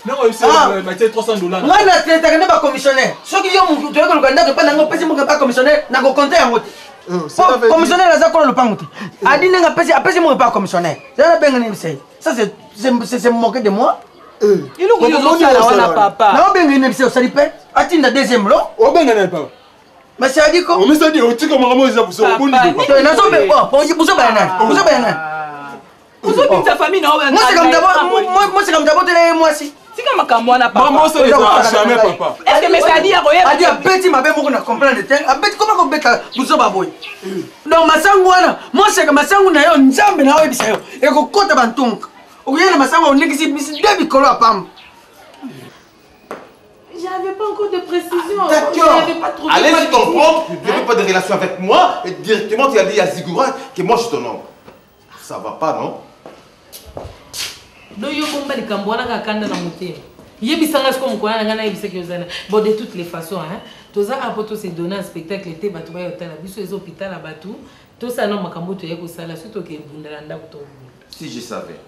Non, c'est $300. Moi, je suis pas commissionnaire. Ceux qui ont mon tour, pas commissionnaire, n'a pas compté en route. Commissionnaire, la zone le pangoute. Adine n'a pas commissionnaire. Ça, c'est moqué de moi. Il est papa. Non, bien une émission, ça dépend. Attends, la deuxième lot. Oh, ben, non, pas. Mais c'est à dire quoi? On me dit, tu comme un mot, ça vous sauve. Vous sa famille, non? Moi, c'est comme d'abord, moi aussi. C'est comme un papa. Maman, ça ne jamais, papa. Est-ce que ça dit à petit, ma belle, on a compris le temps. À petit, comment on bête vous baboy? Donc, ma sanguana, moi, c'est que ma sanguana, on jambe na obi sayo. Et ko kota bantung. Ou bien ma sanguana, on néglige deux bicolo à pam. J'avais pas encore de précision. D'accord. Allez, tu comprends. Tu ne veux pas de relation avec moi. Et directement, tu as dit à Ziggoura que moi, je suis ton homme. Ça va pas, non? Bon, de toutes les façons, tous ça apporte se donner un spectacle était batu ba yotala biso les hôpitaux là batu tout ça non makambo to yeko sala surtout que bundalanda ko to. Si je savais.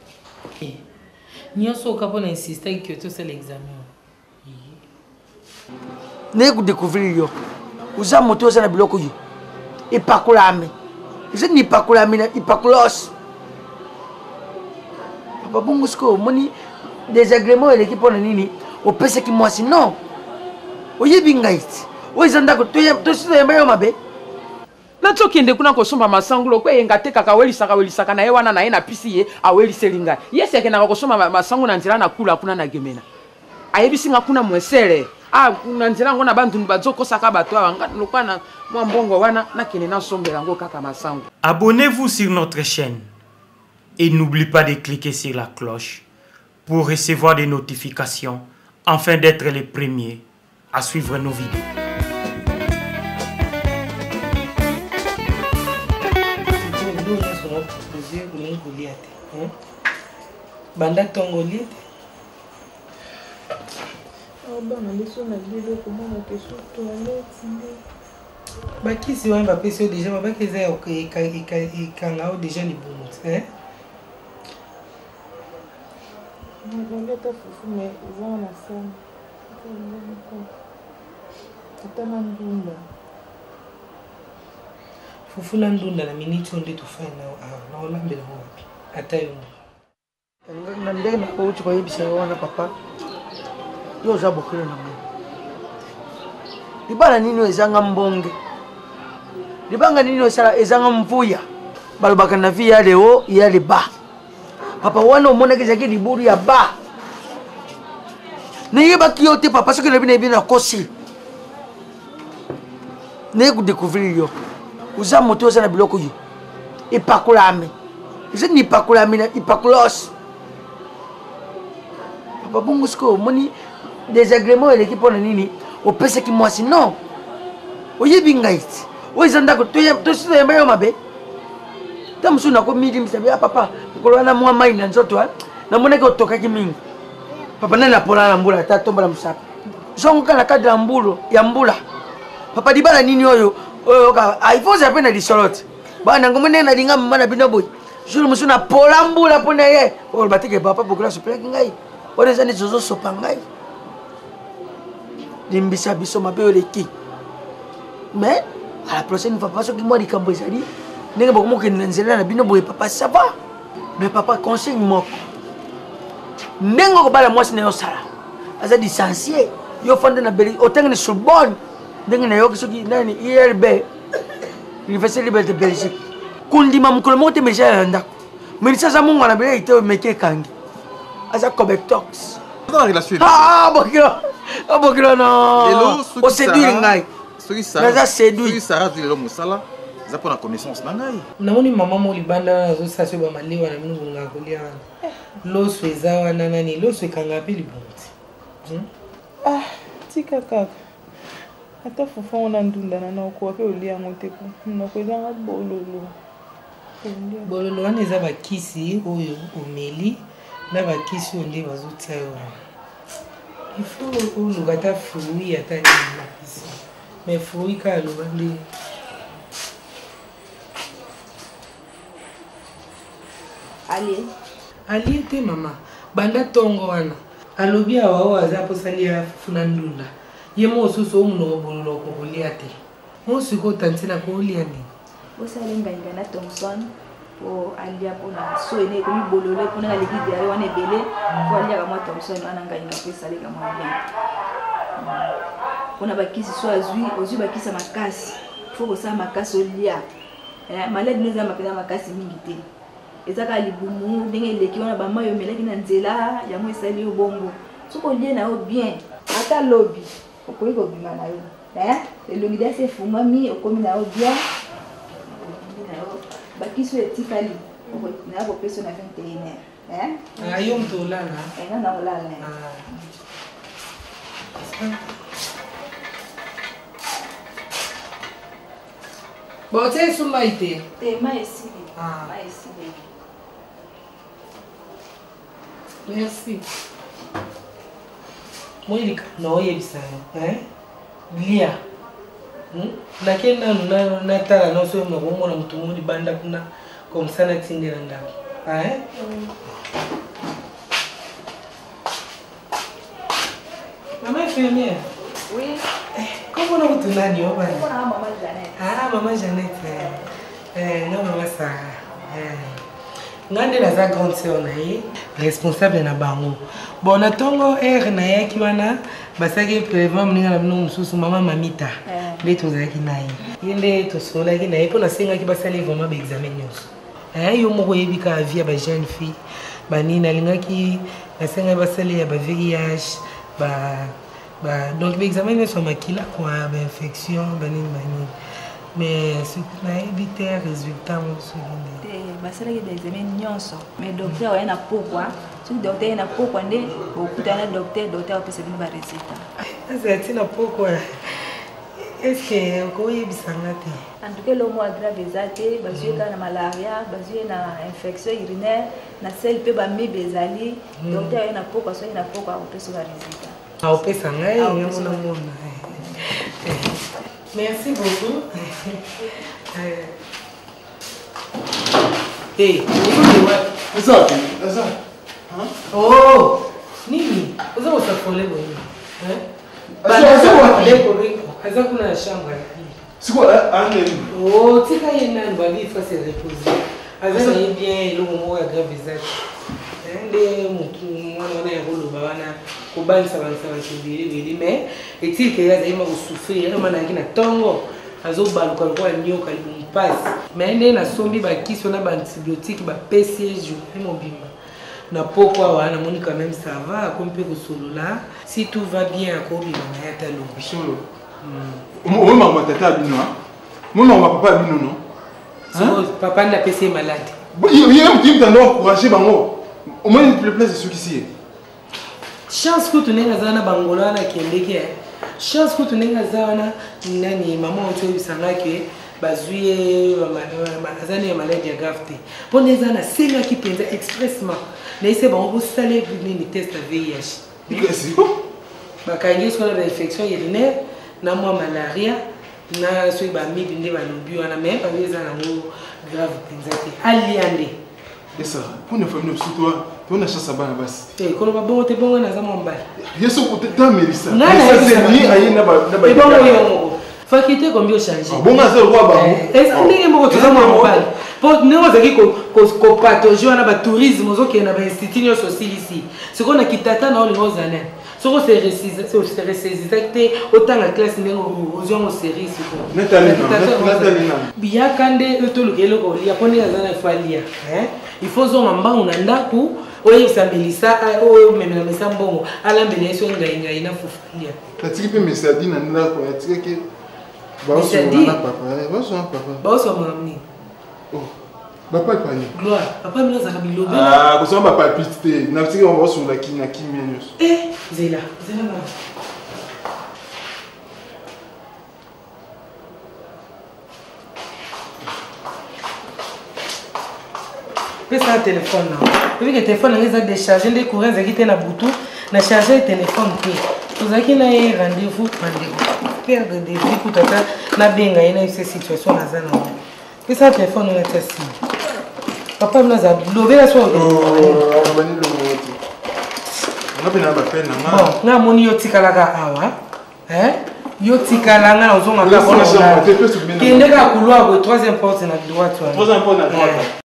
Nyo so ka pona insister que tout ça l'examen. Ne ku découvrir yo. Uza moto za na biloko yo. E pakula ame. Je ni pakula ame i pakulos. Papa bongo sko moni désagrément et l'équipe on nini au pese ki moi sinon. Oyebi ngait. Oizanda ko to sito yamba yo mabe. Na tokende kuna kosomba masangulo ko yenga te kaka welisaka na ye wana na ye na pisi ye aweliselinga. Yese ke na kosomba masangu na nzira na kula kuna na gemena. Ayebisi nga kuna mwesele. Na nzira ngona bantu bazoko saka bato anga lokana mwa mbongo wana na kene na sombela ngo kaka masangu. Abonnez-vous sur notre chaîne et n'oubliez pas de cliquer sur la cloche pour recevoir des notifications afin d'être les premiers à suivre nos vidéos. Banda tongoliate. Baki si on va passer déjà, on va que ça et quand là déjà les bons, hein? Fufu na ndunda na minute onde to find now na olambe na wapi atayo Na ndenge na ko uchi kwa yebisa wana papa. Yo za bokelo na mwe. Libana nini ezanga mbonge. Libanga nini ezanga mvuya. Balobaka na vi ya leo ya le ba. Papa wana omona ke zaki liburu ya ba. Ne ba kiyote papa soki na bina kosi. Ne ku découvrir yo. Uza moto za na biloko yo. E pakula ame. Je ni pakula ame i pakulos. Papa bongo sko moni désagrément et l'équipe on nini au pese ki moi sinon. Oyebi ngait. Oizanda ko to sito yamba yo mabe. Tamusu na ko midi msabi papa ko wana mwa mai na nzoto na mona ko toka ki mingi. Papa nana pola na mbula ta tomba la msapa. Zonga na kadra mbulo ya mbula. Papa dibala nini oyo ka aifoza pena di solote. Bana ngomene na dinga mama bino boy. Julu musuna pola mbula pona ye. O batike papa bokula supela ngai. Ore zani zozo sopa ngai. Limbisa biso mabe oleki. Mais à la prochaine fois parce que moi di kambo ezali. Ndenge bokomo ke nzela na bino boy papa ça va. Mais papa conseille moi. Ndenge ko bala mwasi na yo sala. Aza licencié. Yo fanda na beli otanga ni Sorbonne. Ndenge na yo kisoki nani IRB. Université Liberté de Belgique. Kundima mukolo mote meja ndako. Ministre za mungu na beli ite meke kangi. Aza Cobetox. Dans la relation. Bokilo no. O séduire ngai. Naza séduire. Sarah dit le musala. Ça pour la connaissance nangai. Namoni maman mo libanda na zo sasio ba maliwa na minu bunga kolia. Loso ezawa na nani loso ekanga pe libonti. Tika kaka. Ata fufu ona ndunda na ko pe olia ngote ko. Na ko ezanga bololo. bololo wana eza bakisi oyo omeli na bakisi oyo nde bazotia yo wana il faut oluka ata fruit ata nini na pesi mais fruit kaka aloba nde alie te mama banda ntongo wana alobi awa oyo aza posali ya funa ndunda ye mosusu omunoko bololo okokolia te mosiko otantina koolia nini osali ngangi na Thomson po alia pona so ene ko mi bolole pona ga leki diare wana ebele po alia ka mwa Thomson wana ngangi na pesa le ka mwa bien pona bakisi so azui bakisa makasi fo ko sa makasi olia malade neza mapena makasi mingi te ezaka libumu ndenge leki wana ba mayo meleki na nzela ya mo esali yo bongo soko lie na yo bien ata lobby okoyi ko bima na yo elongi dia se fumami okomi na yo bien bakiso etikali na bo peso na 21h yo mtu olala na olala bon te suma ite te mai si merci moi il no yebisa lia lakini nanu natala no so mnabomona mtu mmoja banda kuna comme ça na tindela ndako Maman infirmière. Oui. Comment on vous nani au bas? Maman Jeannette. Ah maman Jeannette. Non maman Sarah. Ngande la za grande sœur na ye responsable na bango. Bon na tongo na ye ki wana basaki prévoir mninga na bino mususu mama Mamita. Nde tozaki na ye. Yende to sola ki na ye pona senga ki basali vraiment ba examen nyonso. Yo moko yebika vie ba jeune fille. Banina lingaki basenga basali ya ba VIH donc l'examen ne sont makila quoi infection banine mais ce na éviter résultat mon second basala ki examen nyonso mais docteur yana pourquoi si docteur yana pourquoi ndé okutana docteur opesa bino ba résultat azatina pourquoi est-ce que ko yebisanga te en tout cas le mois grave ezate bazue na malaria bazue na infection urinaire na sel pe ba mi bezali docteur yana pourquoi so yana pourquoi opesa ba résultat opesa ngai ngona mona merci beaucoup hey oh nini uzo usafole wewe aza kuna shamba siko angeli oh tika yena mbali fa se reposer aza na bien lo mo ya grave zati nde mutu mwana ya koloba wana kubanisa bili mais est-il que yaza ima kusufrir mana ngina tongo azobaluka kwa nyoka limpasi mais nde na sombi bakisi na ba antibiotique ba PCJ mobimba na pokwa wana moni quand même ça va comme peut kusolola si tout va bien ko bima na yata lobi solo moi maman tata bino moi maman papa bino non so papa na PC malade il me encourager bango au moins il plaît c'est ce qui s'y est chance que tu n'es pas bangola na kendeke chance que tu n'es pas nani maman oto bisanga ke bazuye azani maladie grave te pona ezana senga ki penza expressement na ise ba on sale ni test VIH qu'est-ce que bakangi so na infection urinaire na moi malaria na so ba mi binde ba lobi wana mais ba ezana ngo grave penza te aliande et ça pour une famille sur toi tu as chance à bana basi eh kolo ba bongo te bongo na za mbali yeso ko te ta melisa c'est ni ayi na ba et bongo yo fakite combien changer bon na zero kwa bango est-ce ndenge moko to za mbali po ne ozaki ko pathogie na ba tourisme ozoke na ba institut yo social ici ce qu'on a kitata na olingo zana soko se resisite autant la classe ndenge ozongo série siko Natalina biya kande to lukelo ko lia pone azana falia il faut zonga mbangu na ndaku oyo sambelisa oyo memela mesambongo alambele yeso ngai na fufalia tatiki pe mesadi na ndako yatika ke baoso na papa baoso na papa baoso mamni oh papa pani gloire papa mina zaka bilobe ah ko samba papa piste na tika on baoso la kina kimia nyos zela ma pesa téléphone na puis que téléphone ngai za décharger ndé courant ezaki te na butu na charger téléphone te tozalaki na ye rendez-vous perdre de vie kutata nabenga ye na ye se situation naza na ngo pesa téléphone na tia si papa mnaza lobela so nga moni yo tikalaka awa yo tikalanga na ozonga kende ka couloir boye troisième porte na droite wana troisième porte na droite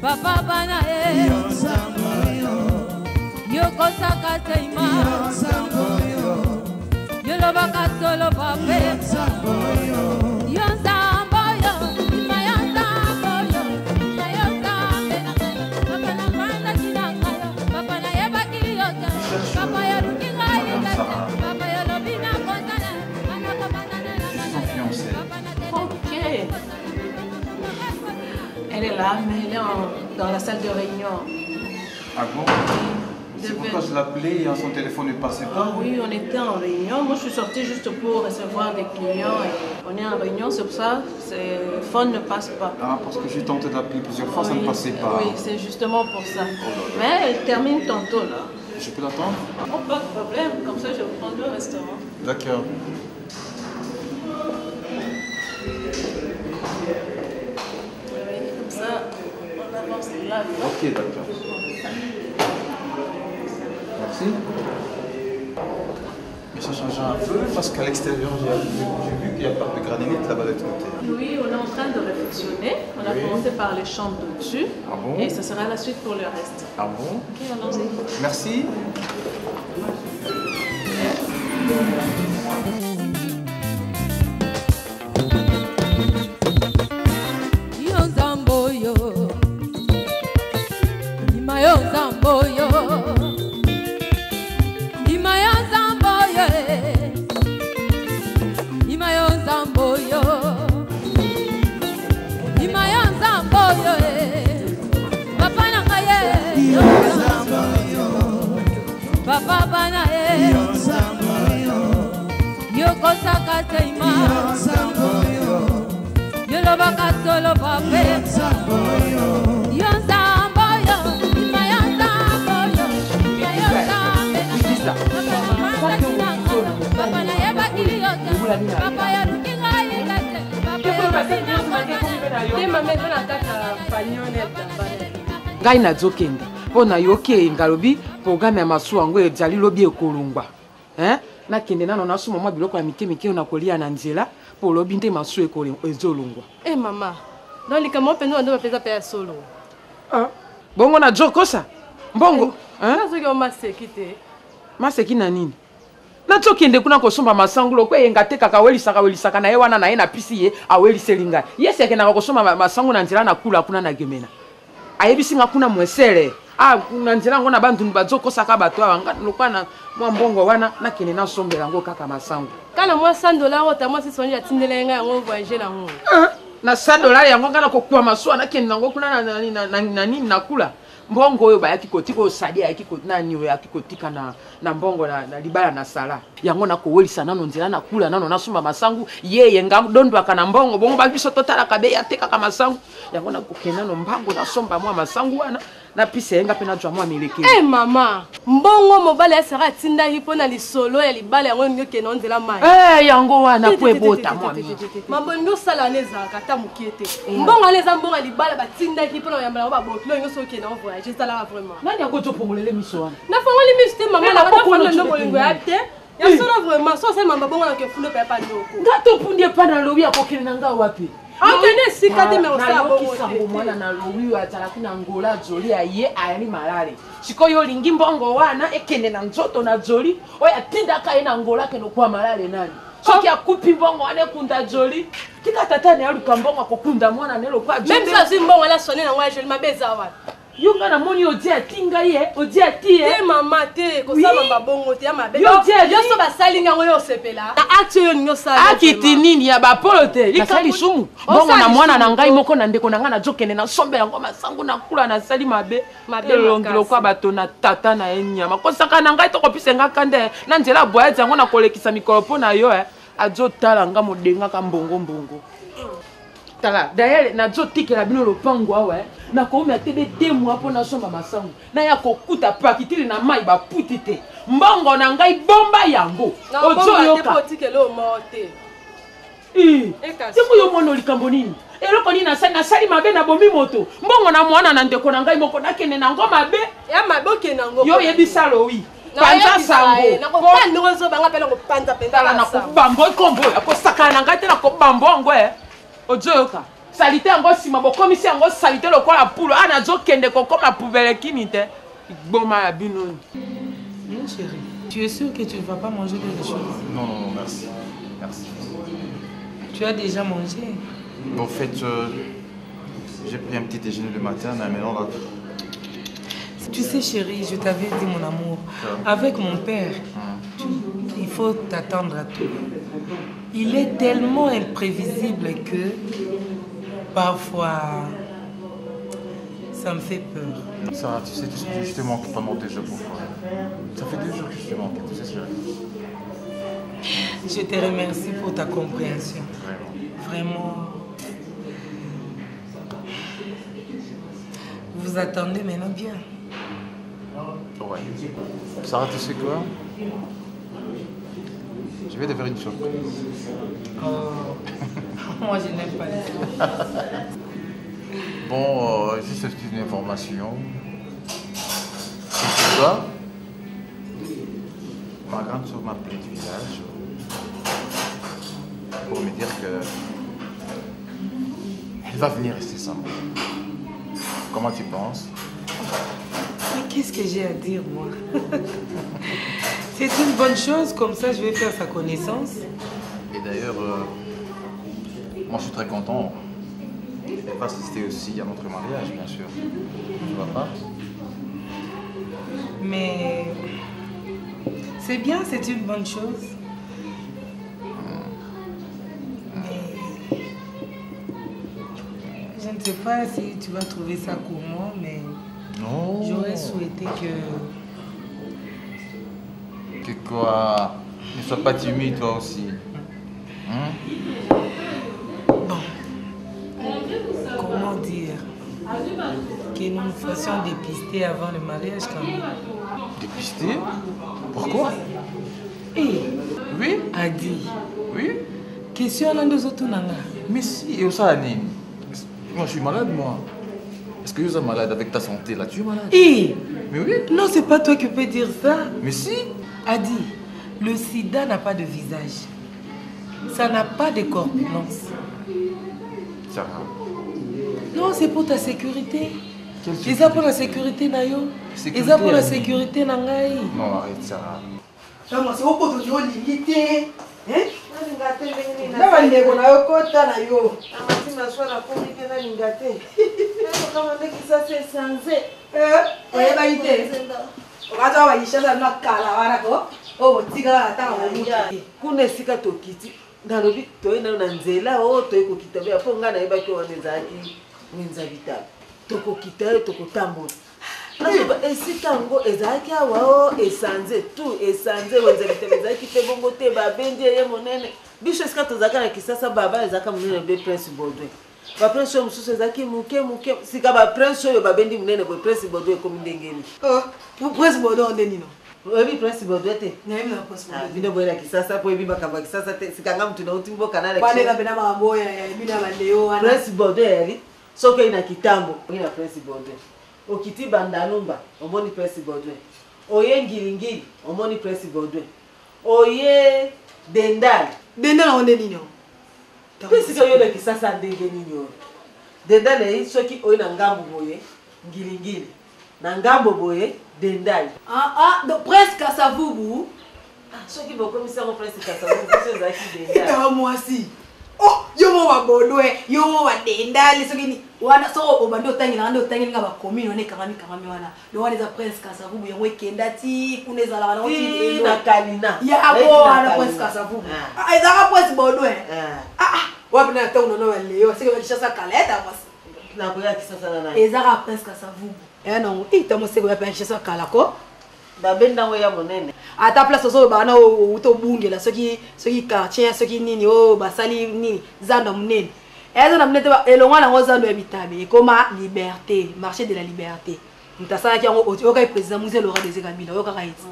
Papa bana yo sambo yo kosaka teima yo sambo yo lo baka solo pape sambo yo sambo yo maya sambo yo maya sambe na papa na banda kinanga papa na yeba kiliyote papa ya rukinga papa ya lobina kontana ana kabana na ok. Elle est là, mais elle est dans la salle de réunion. Ah bon? C'est pourquoi je l'appelais et son téléphone ne passait pas? Oui, on était en réunion. Moi, je suis sortie juste pour recevoir des clients. Et on est en réunion, c'est pour ça le phone ne passe pas. Ah, parce que j'ai tenté d'appeler plusieurs fois, ça ne passait pas. Oui, c'est justement pour ça. Mais elle termine tantôt, là. Je peux l'attendre? Oh, pas de problème. Comme ça, je vais prendre le restaurant. D'accord. On avance là. Ok, d'accord. Merci. Mais ça change un peu parce qu'à l'extérieur, j'ai vu qu'il n'y a pas de granulite là-bas de côté. Oui, on est en train de réflexionner. On a commencé par les chambres au-dessus. Ah bon? Et ce sera la suite pour le reste. Ah bon? Ok, allons-y. Merci. Papa bana yo sambo yo kosaka teima yo sambo yo lo baka solo pape sambo yo sambo yo maya sambo yo yo sambe papa na yeba kiliyote papa ya rukinga yekate ngai nazokende mpo nayoki ngalobi programme ya masuwa yango ezali lobi ekolongwa nakende nano nasuma mwa biloko ya mike mike na kolia na nzela mpo lobi nde masuwa ezolongwa. Mama dans likambo mpenza ndo bapeza pe ya solo bongo na jokosa mbongo nazoki omaseki te maseki na nini nazokende kuna kosomba masangulo kwe yenga te kaka welisaka na ye wana na ye na pisi ye aweliseli ngai ye seke na kosomba masangu na nzela na kula kuna na gemena ayebisi nga kuna mwesele na nzela ngo na bantu bazokosaka bato awa lokwa na mwa mbongo wana nakende nasombela yango kaka masangu kana mwa $100 ota mwa sisonji atindela nga yango voyager na ngo na $100 yango ngana kokua masuwa nakende nango kuna na nini nakula mbongo oyo bayaki kotika osali ayaki nani oyo ayaki kotika na mbongo na libala na sala yango nakowelisa nano nzela nakula nano nasomba masangu yeye nga dondwaka na mbongo bongo babiso totalaka be yatekaka masangu yango nakokenda no mbango nasomba mwa masangu wana napisa yenga mpe nazwa mwa meleke. Mama mbongo mobali asara atindaki mpo na lisolo ya libala yango olingi okende onzela mai yango wana po ebota mwa mambo olingi osala wana ezalaka ata mokie te mbongo wana eza mbongo ya libala batindaki mpo na oyambela yango babokilo olingi oso okende ngo voyage ezalaka vraiment nani yango topongolele miso wana nafongoli miso te mama nabatafonda ndo bolingo ya te ya solo vraiment so osali mamba bongo na kefundo mpe ya pa ndoko nga topundi epa na lobi akokende na nga wapi akende esika te me osala bongo te mwana na lobi oyo azalaki na ngola joli aye ayali malale sikoyo olingi mbongo wana ekende na nzoto na joli oyo atindaka ye na ngola akende okuwa malale nani soki akupi mbongo ane kunda joli tika tata ne aluka mbongo akokunda mwana ne lokwa joli même ça si mbongo ala sonné na ngwa joli mabeza wa yonga na moni odi atinga ye odi atie mama te ko sa mamba bongo te ya mabe yo so basali ngango yo sepela na acte yo nyo sala akiti nini ya bapolo te likali sumu bongo na mwana na ngai moko na ndeko na nga na jokene na sombe yango masango na kula na sali mabe longilo kwa bato na tata na enyama kosaka na ngai to kopisa nga kande na nzela boya yango na kolekisa mikolo po na yo ajo tala nga modenga ka mbongo tala d'ailleurs na jo tikela bino lopango awa na ko me tebe 2 mois po na somba masango na ya kokuta pakitili na mai ba puti te mbongo na ngai bomba yango ojo yoka tikelo mote tiko yo mono likambo nini eloko nini na sali mabe na bombi moto mbongo na mwana na ndeko na ngai moko nakene na ngo mabe ya maboke na ngo yo yebisa lo wi panza sango na ko pande zo banga pela ko panza penda na ko bambo kombo akosaka na ngai te na ko bambo ngo ojoyoka salite yango sima bokomisi yango salite lokola pulo ana zokende kokoma poubelle kini te boma ya bino. Mon chéri, tu es sûr que tu ne vas pas manger quelque chose? Non, merci. Merci. Tu as déjà mangé? En fait, j'ai pris un petit déjeuner le matin, mais maintenant là... Tu sais chérie, je t'avais dit mon amour, avec mon père, il faut t'attendre à tout. Il est tellement imprévisible que parfois ça me fait peur. Ça, tu sais, je te manque pendant 2 jours pour toi. Ça fait 2 jours que je te manque, tu sais chérie. Je te remercie pour ta compréhension. Vraiment. Vous attendez maintenant bien. Ouais. Sarah, tu sais quoi? Je vais te faire une surprise. Oh. Moi, je n'aime pas les surprises. Bon, juste une information. C'est quoi? Ma grande soeur m'a appelé du village pour me dire que elle va venir rester sans moi. Comment tu penses? Mais qu'est-ce que j'ai à dire, moi? C'est une bonne chose, comme ça je vais faire sa connaissance. Et d'ailleurs, moi je suis très content. Elle va assister aussi à notre mariage, bien sûr. Tu vois pas? Mais c'est bien, c'est une bonne chose. Mais je ne sais pas si tu vas trouver ça comment, mais j'aurais souhaité que quoi? Ne sois pas timide toi aussi. Bon. Comment dire? Que nous nous fassions dépister avant le mariage quand même. Dépister? Pourquoi? Oui? Adi. Oui? Question à l'un autres nanga. Mais si, et ça, Anine. Moi je suis malade, moi. Est-ce que tu es malade avec ta santé là? Tu es malade? Mais oui? Non, c'est pas toi qui peux dire ça. Mais si? Adi, le sida n'a pas de visage. Ça n'a pas de corpulence. Sarah. Non, c'est pour ta sécurité. C'est ça pour la sécurité, Nayo. C'est ça pour la sécurité, Nangaï. Non, arrête, Sarah. C'est beaucoup de gens limités. Hein? Ndaba ndeko na yo kota na yo. Amati maswala kumi tena lingate. Kama ndeki sasa sanze. Oyeba ite. Okaza wa yishana na kala wana ko. O tika ata wa muya. Kuna sika tokiti. Ndalobi toyena na nzela o toyeko kitabe apo ngana yeba ko wanezaki mwenza vita. Toko kitabe toko tambo. Nazoba esika ngo ezaki awa o esanze tu esanze wenza vitezaki te bongo te babendi ye monene. Bisho esika tozaka na kisasa baba ezaka monene be Prince Baudouin. Ba Prince mususu ezaki muke sika ba Prince oyo babendi monene bo Prince Baudouin komi ndengeni. Prince Baudouin ndeni no. Oyebi Prince Baudouin te. Nayebi na Prince Baudouin. Bino boyela kisasa po yebi bakamba kisasa te sika ngamu tuna utimbo kanale. Bale na bena mambo ya bina bandeo wana. Prince Baudouin yali soke ina kitambo ina Prince Baudouin. Okiti Bandanumba, omoni Prince Baudouin. Oye Ngilingili, omoni Prince Baudouin. Oye Dendal. Dendal onde nino? Pesi ko yole kisasa ndenge nino. Dendal e soki oye na ngambo boye Ngilingili. Na ngambo boye Dendal. Donc Prince Kasavubu. Ce qui va comme ça, on prend ces cassaves, c'est ça qui est déjà. Moi aussi. Oh, yo mo wa bolwe, yo mo wa denda, les sogini. Wana so obando tangi na ndo tangi ngaba komino ne kangami wana. Le wana za prince kasavubu yango ekenda ti kuneza la wana oti na kalina. Ya abo wana prince kasavubu. Ah, ezaka prince bolwe. Wapi na tango no leo, sike bakishasa kaleta mwasi. Na kuya kisasa na nani. Ezaka prince kasavubu. Non, ita mo sike bakishasa kalako. Babenda we ya monene. Ata place so bana utobungela soki quartier soki nini o basali nini zanda munene. Zanda munene ba elonga na ngozando ya bitabe koma liberté, marché de la liberté. Mtasala ki ngo oka président Mzee Laurent Désiré Kabila yoka kaiti.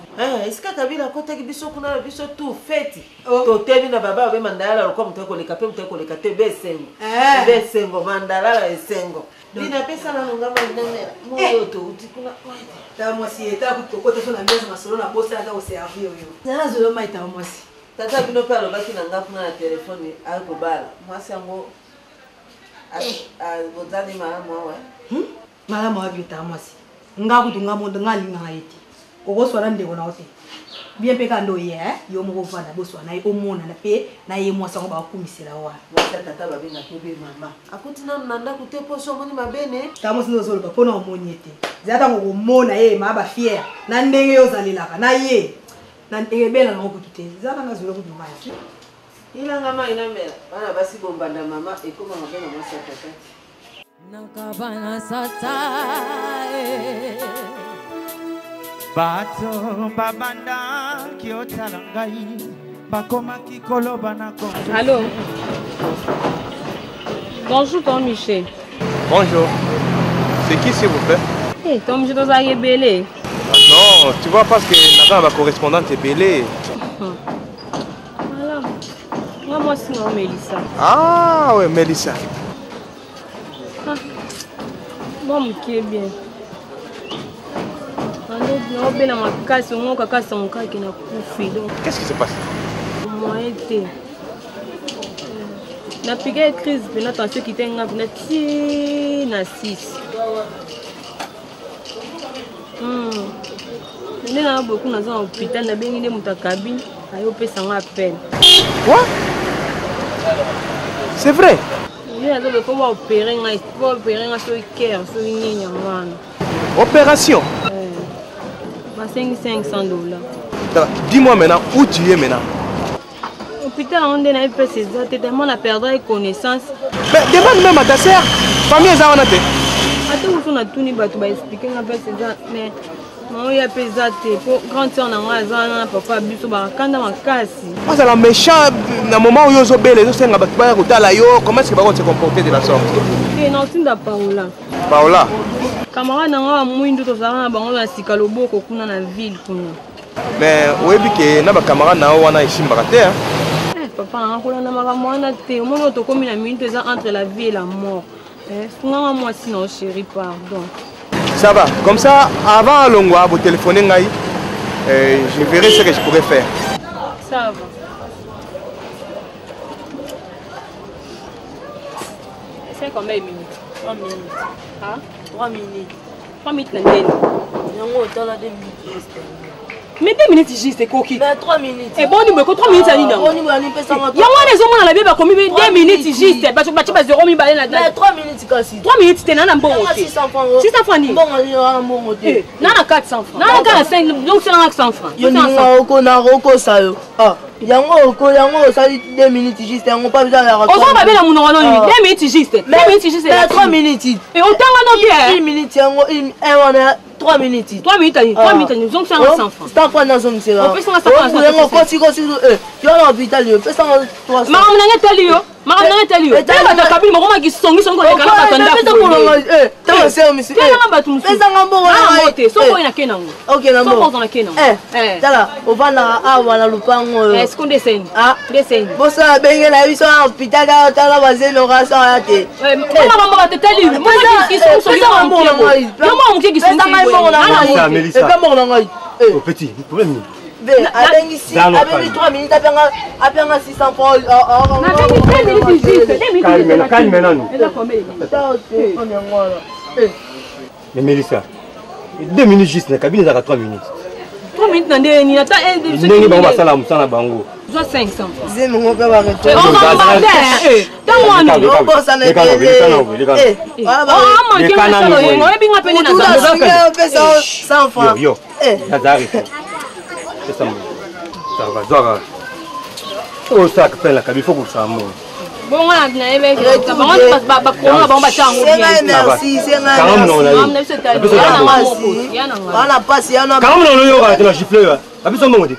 Est-ce que Kabila kota ki biso kuna biso tout fête. To tebi na baba be mandala ko mutako le kapé mutako le kate besengo. Besengo mandala la esengo. Dina pesa na ngamba ndamela. Moyo to utikuna. Ta mwasi eta kutokota so na mbiasa masolo na bosa ata oservir yo. Na zolo maita mwasi. Tata bino palo baki na ngapu na telefone ako bala. Mwasi yango bozali mama wa. Mala mwa bita mwasi. Ngaku tunga mondo ngali ngaiti. Kokoswana ndeko na ote. Bien peka ndo ye yo mo kovana boswana omona na pe na ye mwasi ngo ba kumisela wa. Mwasi tata babinga tobe mama. Akuti na nanda kutepo so moni mabene. Ta mwasi ndo zolo ba pona omonyete. Zata ngo mona ye maba fier. Na ndenge yo zalelaka na ye. Na ndenge bela na okutute. Zata na zolo kuduma ya. Ila ngama ina mela. Bana basi bombanda mama ekoma mabena mwasi tata. Nakabana sata Bato babanda kiotalangai bakoma kikoloba na ko. Allô. Bonjour Tom Michel. Bonjour. C'est qui s'il vous plaît? Hey, Tom Michel doza yebele. Non, tu vois parce que naza ma correspondante est belée. Voilà. Moi c'est non Mélissa. Ah ouais, Mélissa. Bon, qui est bien. Qu'est-ce qui se passe? Moi, été. Na piqué crise, mais attention qui t'es na 6. Il y a beaucoup dans un hôpital, na bien il est monté cabine, ayo peut s'en appel. Quoi? C'est vrai? Il y a des fois opérer, il faut opérer sur le cœur, sur une ligne. Opération? 500 $. Dis-moi maintenant où tu es maintenant. Hôpital, on a fait ses autres, tellement on a perdu les connaissances. Mais demande même à ta soeur. Famille est en train. Attends, on a tout dit, tu vas expliquer, on a fait ses autres, mais on a fait ses autres. Pour grandir, on a papa, biso, quand on a cassé. C'est la méchante, dans le moment où ils ont belle, ils ont comment est-ce qu'ils vont se comporter de la sorte? Non, c'est pas Paola. Paola? Camarade nanga mwindu tozala na bango na sika loboko kuna na ville kuna. Mais oyebi ke na ba camarade na wana isimbaka te hein. Papa nanga kuna na makambo wana te. Omona tokomi na minute eza entre la vie et la mort. Nganga moi sinon chérie pardon. Ça va. Comme ça avant longwa vous téléphoner ngai je verrai ce que je pourrais faire. Ça va. C'est combien de minutes? 3 minutes. Hein? 3 minutes. 3 minutes, Nandel. Mais 2 minutes ici, c'est coquille. Mais 3 minutes. Et bon, il me coûte 3 minutes à l'île. Il y a moins des hommes à la Bible comme 2 minutes ici. C'est pas 0 000 balles là-dedans. Mais 3 minutes, Kassi. 3 minutes, c'est un bon côté. 600 francs. 600 francs. Bon, un bon côté. Non, 400 francs. Non, 45. Donc, c'est 100 francs. Il y a un ça. Ah. Yango 2 minutes juste on pas besoin de la raconter. On va bien mon nom 2 minutes juste. 2 minutes juste. 3 minutes. Et autant on bien. 1 minute yango on a 3 minutes. 3 minutes. 3 minutes donc c'est 100 francs. C'est pas quoi dans son monsieur. On peut 100 francs. On continue tu vas à l'hôpital on peut 100 300. Maman nanga tell you. Maman nanga tell you. Tell ba kabili moko ma kisongi songo le kana batanda. Tell c'est monsieur. Tell nga batu musu. Pesa nga mbongo na mote. Soko ina kenango. OK na mbongo. Soko na kenango. Tala ovana awa na lupango. Est-ce qu'on descend? Ah, descend. Bossa benga na biso à l'hôpital tala bazé l'oration ya te. Maman va te tell you. Maman qui sont songi na mbongo. Maman qui sont songi. Mélissa. Et pas mort dans ngai. Oh petit, problème. Avec ici, avec 3 minutes, avec 600 francs. Calme. Mais Mélissa, 2 minutes juste, la cabine est à 3 minutes. 3 minutes na ndeni ata ndenge bango basala musala bango. Zo 500. Zemi ngoka ba reto. On va manger. Dans moi non. On bosse à l'été. Oh, mon Dieu, ça va. On est bien appelé dans ça. 100 francs. Yo. Nazari. C'est ça. Ça va zoga. Oh ça que la cabi faut que ça monte. Bon on a bien aimé. Ba ko ba chango bien. Merci, c'est un. Quand on a passé on a. Quand on yo ka na gifler. Abi so monte.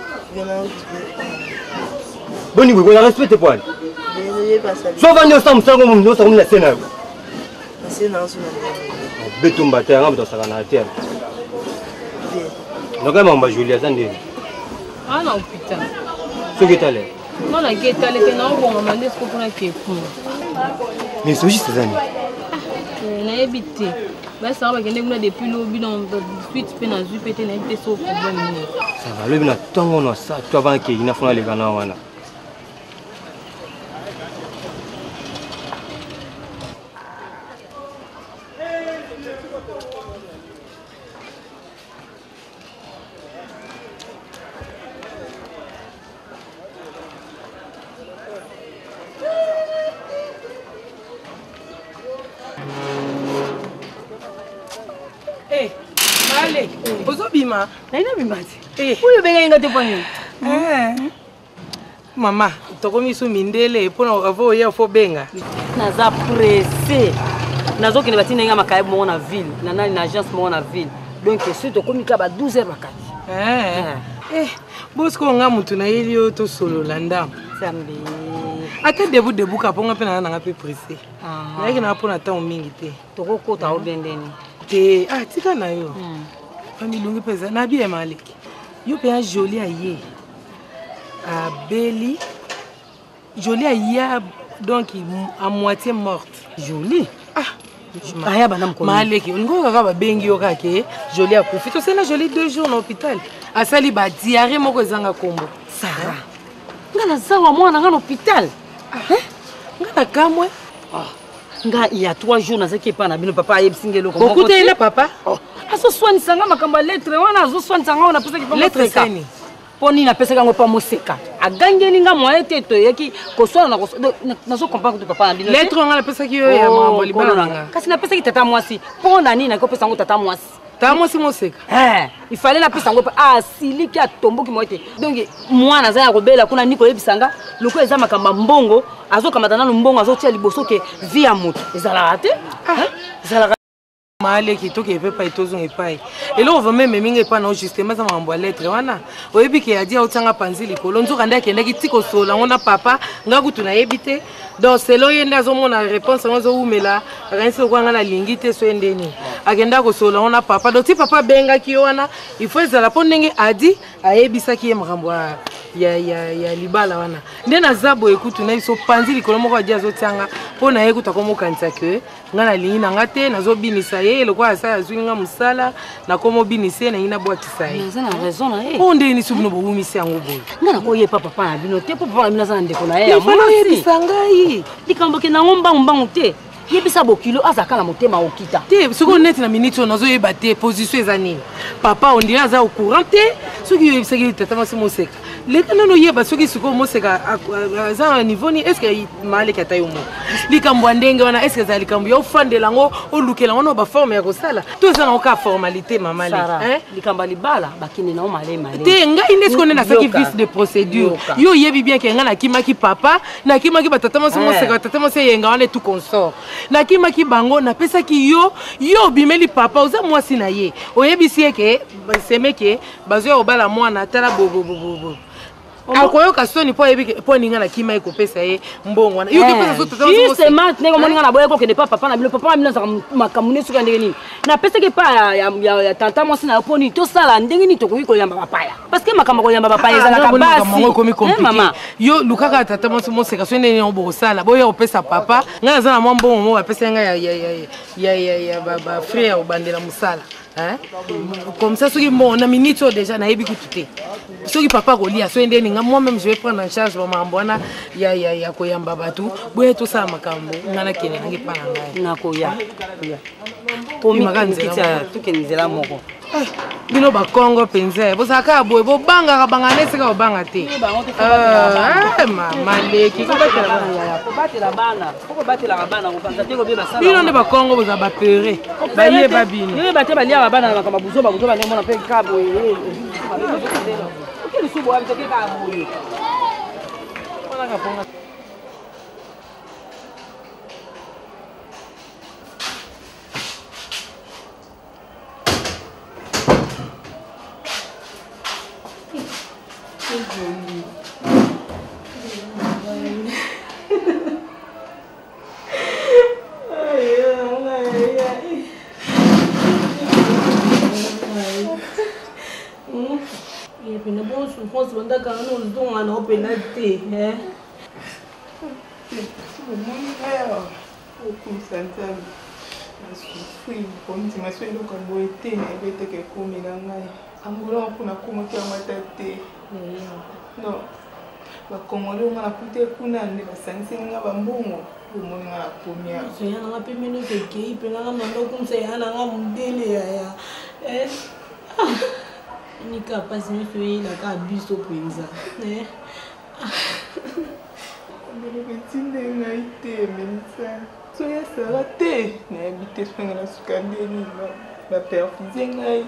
Boni we respecte pour. So va nous sommes sango nous sommes la scène. C'est non sur. Betumba terre on ça na terre. Donc on va Julia Zandé. Ah non putain. Ce qui est allé. Non la qui est allé que non bon on laisse pour na qui fou. Mais c'est juste ça. Na éviter. Bah ça va que nous depuis le bidon suite pe na zu pété na éviter so problème. Ça va le bina tongo no ça toi avant que ina fona le gana wana. Ozobima. Naina bimati. Uyo benga inga te poni. Mama, tokomi su mindele pona avo ya fo benga. Naza pressé. Nazo kine batina inga makaye mo na ville. Na nani na agence mo na ville. Donc c'est tokomi ka ba 12h bakati. Bosko nga mutu na yeli to solo landa. Sambi. Ata debu ka ponga pe na nga pe pressé. Na yaki na pona ta o mingi te. Toko ta o bendeni. Te tika na yo. Famille lungi pesa na bien Malik. Yo pe un joli aye. A Beli. Joli aye donc à moitié morte. Joli. Aya bana mkono. Malik, ngo kaka ba bengi yo kake joli akufi. To sena joli 2 jours na hôpital. Asali ba diarrhée moko ezanga kombo. Sarah. Ngana zawa mwana ngana hôpital. Ngana kamwe. Nga il y a 3 jours na zaki pa na bino papa ayebsingelo ko. Beaucoup de papa. Aso soigne sanga makamba lettre wana azo soigne sanga ona pesa ki pa lettre sani. Poni na pesa kango pa moseka. Agangeli nga moye teto yaki ko soina na zo comprendre que papa na bino. Lettre nga na pesa ki yo ya mambo libanga. Kasi na pesa ki tata mwasi. Pona nini na ko pesa ngo tata mwasi. Tata mwasi moseka. Il fallait la pesa ngo pa asili ki atombo ki moye. Donc mwana za ya kobela kuna niko yebisanga loko eza makamba mbongo azo kamata na mbongo azo tia liboso ke via moto. Ezala raté. Ezala Male qui toque peut pas etozo epai. Et là on va même mingi pas non justement ça m'envoie lettre wana. Oyebi ki adia otanga panzi likolo nzoka ndaki ndaki tiko sola ngona papa ngaku tuna yebite. Donc c'est là yenda zo mona réponse ngozo umela ranse ko ngana lingite so endeni. Agenda ko sola ngona papa. Donc ti papa benga ki wana il faut ezala ponenge adi ayebisa ki mrambo ya libala wana. Ndena zabo ekutu na iso panzi likolo moko adia zo tanga pona ekuta ko mokanisa ke ngana lingi na ngate nazo binisa ye le quoi ça azwinga musala na komo binise na ina bwakisa ye. Naza na raison na ye. Onde ni subno bo bumisi yango boy. Ngana ko ye papa na bino te papa na bino za ndeko na ye. Mwana ye bisangai. Likambo ke na ngomba mbangu te. Yebisa bokilo azaka na motema okita. Te soko net na minute nazo yeba te position ezani. Papa on dirait za au courant te soki yebisa ki tata masi moseka. Leka nono yeba soki siko moseka za niveau ni est-ce que male kata yo mo. Likambo ndenge wana est-ce que za likambo yo fandela ngo olukela ngo ba forme ya kosala. To za na ka formalité mama le. Likambo libala bakine na o male. Te ngai inde siko na saki vice de procédure. Yo yebi bien ke nga na kimaki papa na kimaki batata masi moseka tata masi yenga wana tout consort. Na kimaki bango na pesa ki yo bimeli papa oza mwasi na ye oyebisi eke semeke bazo obala mwana tala bobo akoyoka soni po yebi po ninga na kima eko pesa ye mbongo wana yo ke pesa so tata juste mat nego moninga na boye ko ke ne papa na bino papa na bino makamune suka ndenge nini na pesa ke pa ya tata mwasi na poni to sala ndenge ni to ko yamba papa ya parce que makambo ko yamba papa ya na kabasi mama yo lukaka tata mwasi moseka so ndenge obo sala boye opesa papa nga za na mbongo mo pesa nga ya baba frère obandela musala. Comme ça, ceux qui m'ont minute déjà na yebi kututé. Ceux qui papa kolia so ndeni nga moi-même je vais prendre en charge mama mbona ya koyamba batu boye to sa makambo ngana kene ngi pa na ngai na koya. Pour mi makanzela to kenizela moko. bino bakongo penza bozalaka boye bobangaka bangana esika bobanga te maleki bino nde bakongo boza bapere bayeba bino bate baliaka bana na makambo buzo banemona mpe kaboye lisubu abitokeka boye pena bon souffrance banda kana no ndonga na opena te bakongole nga na kute kuna nde basangisi nga bambongo omoni nga na komia seya nanga mpe mene kekei mpe nanga mandokumisa ya nanga mondele yaya nika pasi miso eyelaka biso mpenza ondele betinde ngai te melisa so yasala te nayebi te soki na suka ndeni baperfuse ngai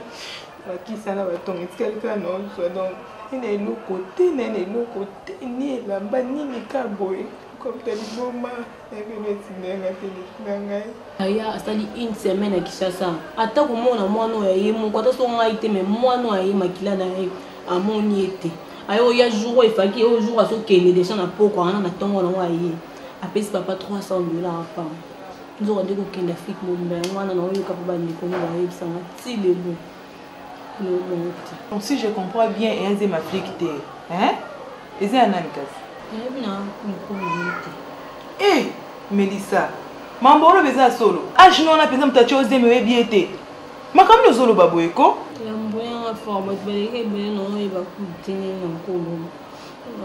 bakisa na batongo etikali kaka na ozwa donc na eloko te nana eloko te ni elamba nini ka boye komta liboma ebebe etindenga te letina ngai aya asali une semaine à Kinshasa ata komona mwana oyo aye moko ata so ngai te me mwana oyo aye makila na ye amoni ete aye oya jour oyo efaki oyo jour azokende deja na poko wana na ntongo nango aye apesi papa $300 apam nzoka nde kokende afrique mobimba yango wana na oyoka mpo bandekongo bayebisanga ti lelo. Donc si je comprends bien, elle est ma flic té, hein? Et c'est un amical. Eh, Melissa, Mambolo beza solo. Ah, je n'en ai pas besoin de chose de me bien été. Ma comme nous solo baboeko. L'amboya forme de belé ben non il va coûter encore.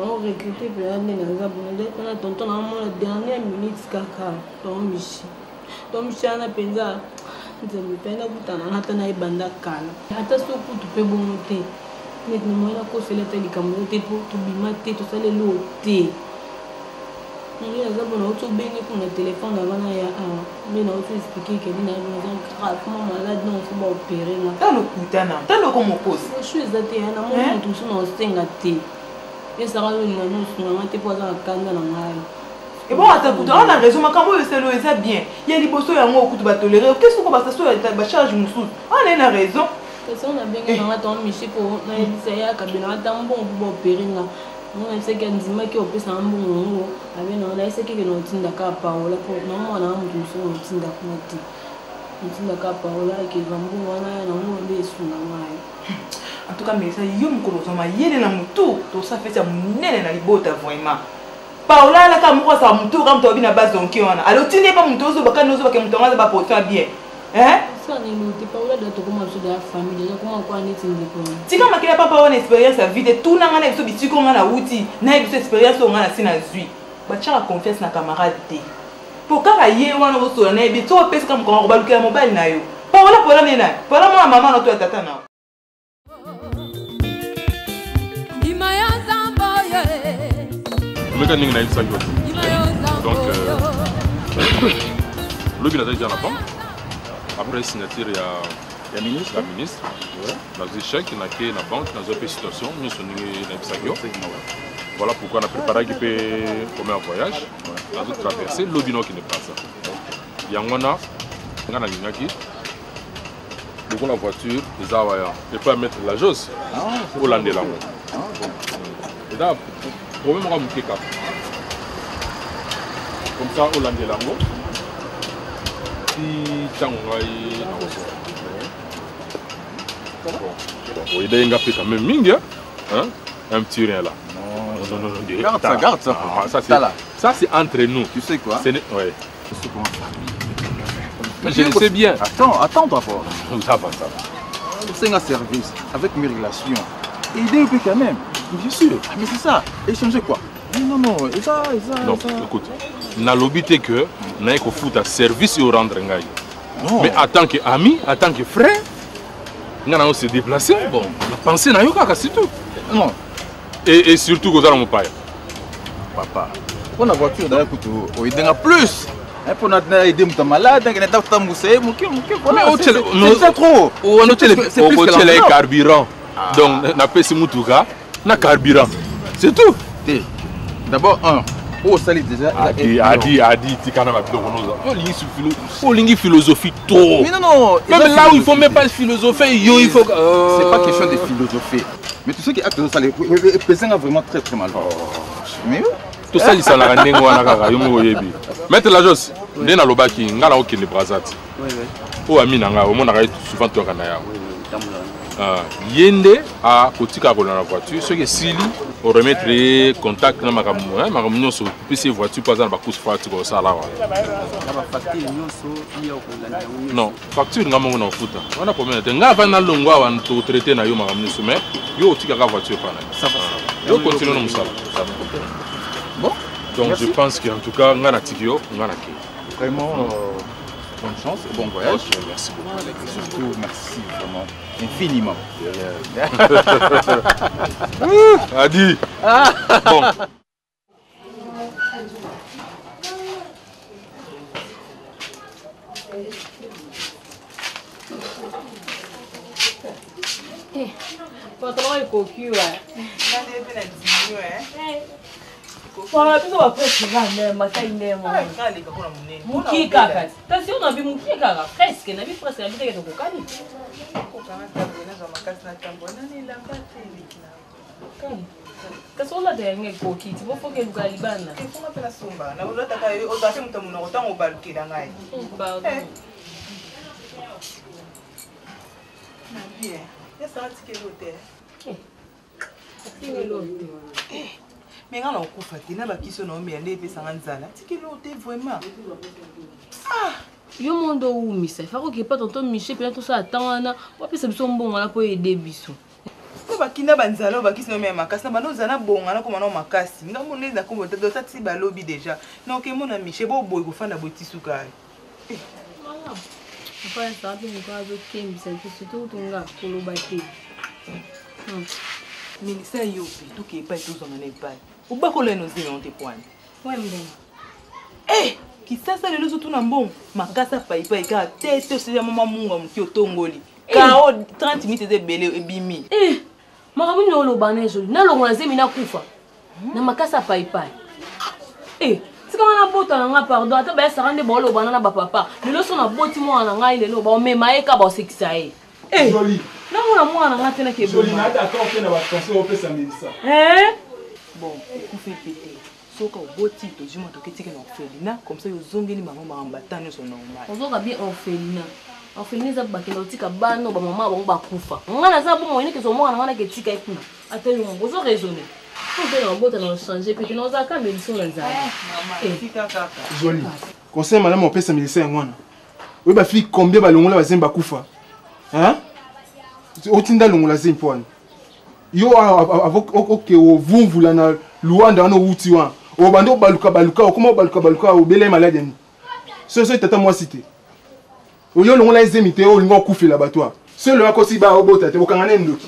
On recruter pour aller dans la bonne pendant tonton dans la dernière minute kaka. Donc Michi. Donc Michi ana penza nzemipenda kutana hata na ibanda kala hata so kutu pe bonte net ni moya ko sele te likambo te po to bima te to sale lo te ni aza bona to beni ko na téléphone na bana ya mais na to expliquer que ni na maison grave comment malade non faut pas opérer na ta lo kutana ta lo como cause je suis zate na mo mutu so na ostenga te esa ka lo na no sunga te po za kanda na ngai. Et bon, on a raison, mais quand c'est bien. Il y a des bosses qui ont toléré. Qu'est-ce qu'on va faire sur la charge de on a raison. On a bien entendu Michel pour essayer à cabinet d'ambon pour opérer. On a fait qu'un dimanche qui opère sans bon. On a essayé que nous tînes d'accord parola pour non, on a un peu de tînes d'accord. Nous tînes d'accord parola et que l'ambon on a un peu de sous la main. En tout cas, mais ça y est, mon colosoma, y est dans mon tour. Tout ça fait ça, mon nez dans les bottes vraiment. Paola la kamoko sa mutu kam to bi na base donc wana alors tinde pas mutu zo bakano zo bakam tonga ba porter bien hein ça ne mutu Paola da to comment so da famille déjà comment quoi ni tinde ko tika makila papa wana expérience à vie tout na ngana biso bitiko ngana uti na biso expérience ngana sina zui ba chaka confiance na camarade te pour kaka ye wana bo so na bi to pesa kam ko ba luka mobile na yo Paola nena Paola mwana mama na to tata na Donc, le bilan déjà la banque. Après signature, il y a la ministre. Dans les échecs, il y a la banque, dans une situation, nous sommes voilà pourquoi on a préparé qu'il peut commettre un voyage. Dans une traversée, le bilan qui n'est pas ça. Il y a un beaucoup la voiture, les Awaya. Il peut mettre la chose pour l'année là. Et là, problème on va monter cap. Comme ça, au Landé Lango. Si Tchangai il y a quand même mingi, hein? Un petit rien là. Non, garde ça. Ça c'est entre nous. Tu sais quoi? Ouais. Mais je le sais bien. Attends toi fort. Ça va. C'est un service avec mes relations. Aider un peu quand même. Bien sûr. Mais c'est ça. Échanger quoi? Non. Non, écoute. Na l'obité que n'a qu'au foot à service et au rendre ngaï. Mais en tant qu'ami, en tant que frère, On se déplacer. Bon, la pensée n'a eu qu'à c'est tout. Non. Et surtout, vous allez mon père. Papa, pour la voiture, d'ailleurs, il y a plus. Pour notre aider mon malade, il y a des c'est trop. C'est le carburant. Donc, on a payé Moutouga, on a carburant. C'est tout. D'abord, oh, ça déjà. Adi, tu cannes ma philosophie trop. Mais non. Même là où il ne faut même pas philosopher, il faut. C'est pas question de philosopher. Mais tout ce qui acte dans ça, les pesants vraiment très très mal. Mais tout ça, il s'en a rendu à Maître Lajos, il y a un lobaki, il y a un qui est brasati. Oh, Amina, on a souvent tout Yende à Kotika dans la voiture, ce qui est Sili, on remettre contact dans ma camion sur PC voiture, par exemple, à facture comme ça là. Non, facture, on a mon foot. On a combien de temps? On a pas long à on traiter na yo ma camion sur mais yo Tika voiture pas ça va. Yo continue comme ça. Bon, donc je pense qu'en tout cas, on a Tikio, on a qui. Vraiment. Bonne chance et bon voyage. Merci beaucoup. Et surtout, merci vraiment infiniment. Adi. Bon. Pantalon est cocu, Para tu va presque jamais, matai nemo. Muki kaka. Kasi on a vu muki kaka presque, na vu presque na biteke to kokani. Kokana tabona za makasi na tambona ni lamba telikina. Kani. Kasi on a de nge koki, tu faut que luka libana. Tu faut m'appeler Sumba. Na ulata ka o dase mutamu na otango balukira ngai. Pardon. Na bien. Ya sa tikelote. Tikelote. Mais quand on coupe, tu n'as pas qui se nomme et puis ça en zala. Tu qui l'autre vraiment. Ah, yo monde où Michel, faut que pas tonton Michel puis tout ça attend na. Ou puis c'est son bon là pour aider biso. Ko ba kina banzala ba qui se nomme makasi na bano zana bon na ko na makasi. Na mo neza ko bote ça ti ba lobby déjà. Donc mon ami Michel bo boy go fanda boti suka. Eh. Voilà. Enfin ça bien ko avec Kim c'est surtout tonga ko lo bate. Ministère yo tout qui pas tout en n'est pas. Ou pas qu'on les nous dit on te pointe. Ouais bon. Eh, qui ça ça le tout na bon. Makasa paipa ka tete c'est maman munga mki otongoli. Ka 30 minutes de belé ebimi. Eh, marabu no lo banejo. Na lo ngona zemi na kufa. Na makasa paipa. Eh, c'est comme on a bota na pardon, ata ba sa rande bolo banana ba papa. Le lo so na boti mo na ngai le lo ba me maeka ba sekisa e. Eh, joli. Na mo na ngate na ke bo. Joli na ta ko na ba conseil au pesa Melissa. Eh? Bon, on fait péter. Sauf qu'au beau titre, je m'en toqué que l'orphelinat, comme ça, ils ont gagné maman en battant son normal. On va bien orphelinat. Orphelinat, ça va que l'autique a ban, ou maman va coufa. On a ça pour moi, que son moi, on a que tika et tout. Attends, on va raisonner. On peut en botte dans changer, puis nous avons quand même sur les armes. Joli. Conseil, madame, on peut se mélanger en moi. Oui, ma fille, combien de ballons la zimba coufa? Hein? Au tinda l'ongola zimba. Yo ok vous voulez na Luanda no wuti wa o bando baluka comment baluka o bele malade ni ce tata moi cité o yo longola ezemite o lingo kufela batwa ce le akosi ba obota te okangana ndoki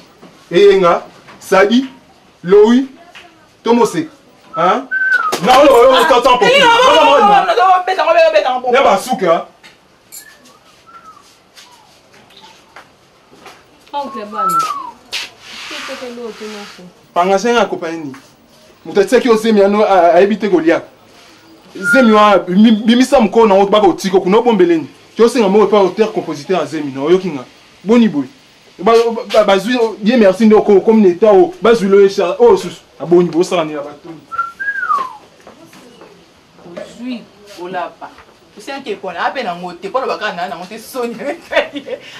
eyenga sadi lowi tomose hein na o tata po na ba suka oncle bana. Pangasenga akopani. Mutatseki ozemi ano aibite golia. Zemi wa bimisa mko na otbaka otiko kuno bombeleni. Tiosenga mo pa auteur compositeur azemi no yokinga. Boni boy. Ba zui bien merci ndoko comme l'état o bazui le cha o sus aboni bo sala ni abatoni. Zui olapa. C'est qui qu'on a peine en moté pour le bacan na monter sonne.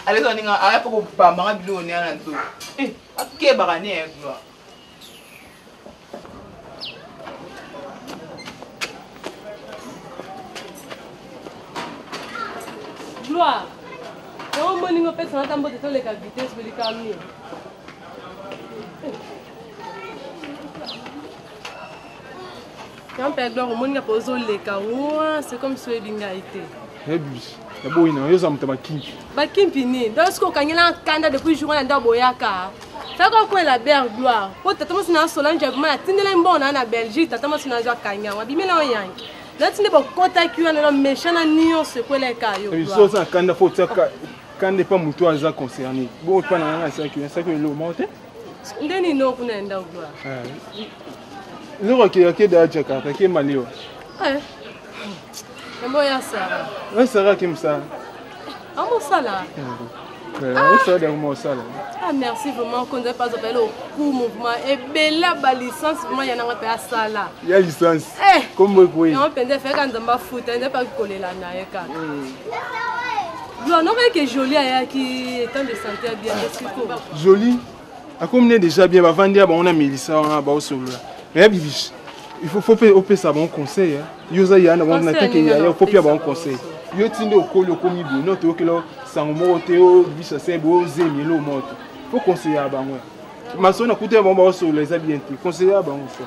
Allez on ninga aya pour ba manga bilo ni ana to. Eh, ake bagane gloire. Gloire. Non mo ninga pesa na tambo te le ka vitesse be calme. Quand Père Gloire, au monde a posé le carreau, c'est comme si il a été. Hebus. D'abord, il y a un homme qui bakimpi nini donc soki okangela nkanda depuis jour na nda boyaka faka kwela belle gloire po tata mosi na Solange vraiment atindela mbona na Belgique tata mosi na zwa kanya wabimela oyangi natinde bokota kiwa na méchant na nion se kwela kayo so ça kanda faut ça kanda pas mutu aza concerné bon pas na ça que le monte ndeni no kuna nda gloire le qui da Jakarta qui malio Mboya Sarah. Ouais, Sarah qui me ça. Ah, mon sala. Ça de mon sala. Ah, merci vraiment qu'on n'a pas appelé au coup mouvement et bella ba licence vraiment y en a pas sala. Il y a licence. Comme vous pouvez. On peut faire quand on va foot, on ne pas coller la naïka. Non, non, que joli aya qui est en de santé bien joli. A comme on est déjà bien avant dire on a mis ça on a ba solo. Mais bibiche. Il faut faire ça bon conseil hein. Yoza yana on a que il faut bien bon conseil. Yo tinde okolo komi bo no to kelo sango teo bisa sebo zemilo moto. Faut conseiller à bango. Maso na kuté bon ba so les habienté. Conseiller à bango ça.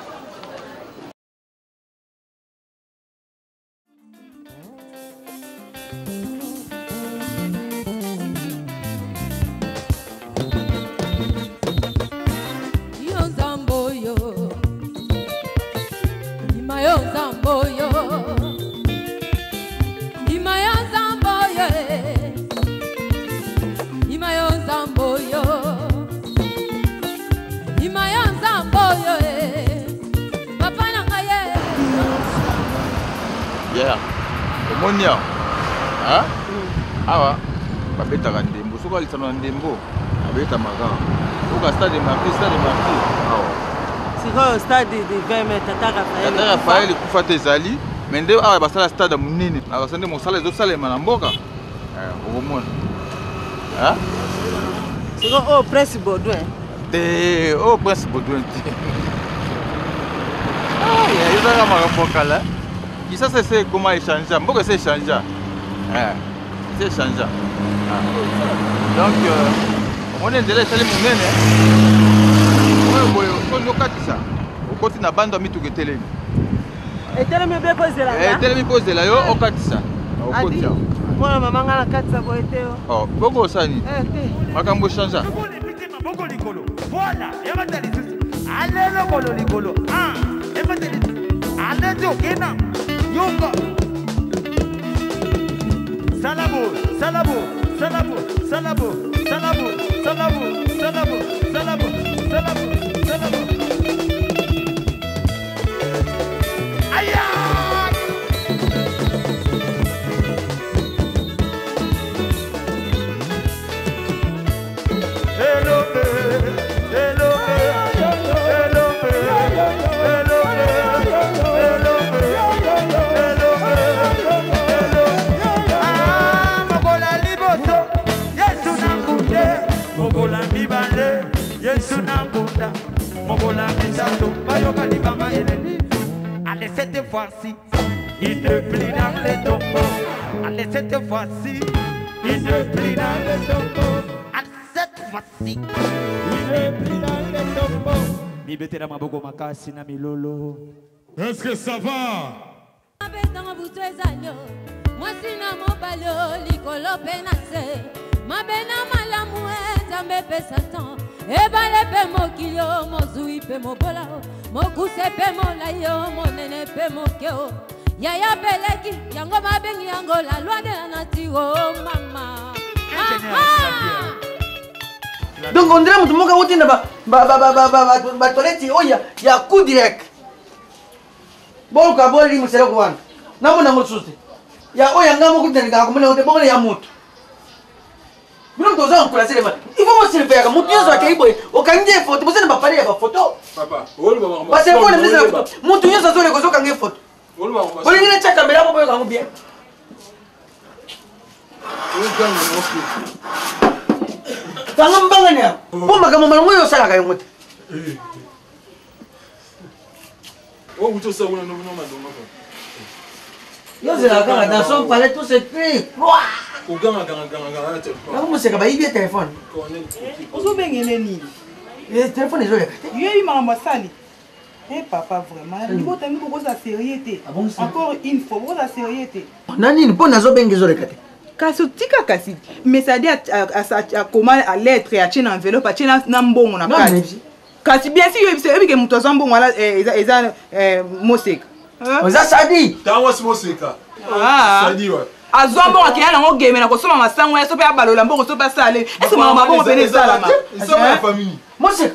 Monia. Ah? Awa. Babeta kandembo. Soka lisano ndembo. Babeta magana. Oka stade marqué. Awa. Siko stade de 20 mètres Tata Raphaël. Tata Raphaël kufa tezali. Mende awa basala stade munene. Na basande mosala ezo sala manamboka. Okomona. Ah? Siko Prince Baudouin. Prince Baudouin. Ah, il y a un maramboka là. Qui ça c'est comment échanger? Pourquoi c'est échanger? C'est échanger. Donc, on est déjà allé mon nez. On est ça. Au côté de la bande, on a mis tout le télé. Et télé me pose là. Et télé me pose là. On a ça. Moi, maman a la 4 ça va être. Oh, beaucoup ça ni. Makambo changer. Voilà. Allez le bolo ligolo. Ah, allez Jokena. Yonga. Salabo. Aïe! Allez, cette fois-ci, il ne plie dans les tombeaux. Allez, cette fois-ci, il ne plie dans les tombeaux. Allez, cette fois-ci, il ne plie dans les tombeaux. Mi betera maboko makasi na milolo. Est-ce que ça va? Moi si na mobalo likolo penase mabena malamu nzambe pesa temps ebale pe mokilo mozui pe mobola mokuse pe molayo monene pe mokeo yaya beleki yango mabengi yango la loi de la nature mama. Donc on dirait mutu moka wote na ba toilette oya ya coup direct. Bon ka boli musere ko wana. Namo na mosuste. Ya oya ngamo kutendeka kumene wote bongole ya mutu. Bino mtoza nkula sele ma. Il faut se faire mutu yozo akaibo. Okangie photo, bosene ba pale ya ba photo. Papa, olu ba mama. Base ko le mzee photo. Mutu yozo zole ko zokangie photo. Olu ba mama. Boli ni chaka mbele hapo kangu bien. Tanga mbangani hapo. Bomba kama mwana moyo sala kayo mutu. Oh, mutu sasa una no madongo. Yoze la kanga dans son palais tout se crie. Ganga. Comment c'est que bah il y a téléphone. Ozo bengene ni. Le téléphone est joli. Yeye mama sali. Eh papa vraiment, niveau tammi ko ça sérieux. Encore une fois, ko ça sérieux. Nani pour nazo bengezo rekate. Kasi tika kasi, mais ça dit à comment à lettre et à chine enveloppe, à chine na mbongo na kati. Kasi bien sûr, il se que muto zambo wala eza mosek. Oza sadi. Tango si moseka. Sadi wa. Azombo akiyana nango game na kosoma masango ya sope ya balola mbongo sope sale. Est-ce que mama bongo pene sala ma? Ça va la famille. Moseka.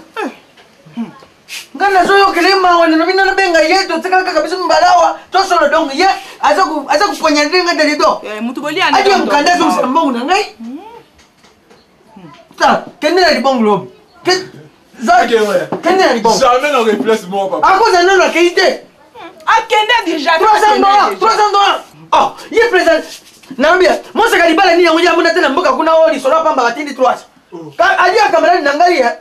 Ngana zoyo kilima wana na bina benga yetu tsaka kabisa mbalawa tosolo dongo ye aza kuponya ndinga dalido mutu bolia andi mkanda zo sambongo na ngai ta kenela libongo lobi Zake ouais. Kenela libongo jamais on replace moi papa. À cause de la qualité. Akende déjà 300 $. Oh, ye président nambia Mose kalibala ni yango ya muna tena mboka kuna oli solo pamba batindi 3. Ali akamera nangali ya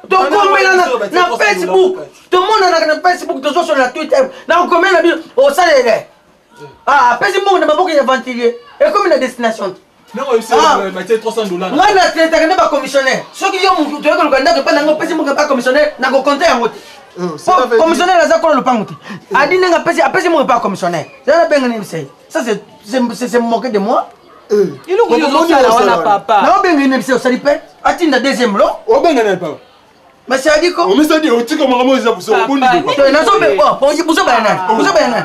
donc na Facebook, tout le monde na Facebook, tout sur la Twitter, na combien na bien au salaire. Ah, Facebook na maboko ya ventilier. Et comme une destination. Non, c'est $300. Nga na traiter na ba commissionnaire. Soki yo mutu to ko kanda ko pa na Facebook ba commissionnaire na ko compter yango. Commissionnaire aza ko le pangote. Adi nga pesi mo pas commissionnaire. Ça benga ni c'est. Ça c'est moquer de moi. Il est où papa? Non, benga ni c'est au salipé. Atinda deuxième lot. O benga na papa. Mais c'est dit quoi? On me dit au tika mama za buso boni ko. Na so be bon, buso bayana. Buso bayana.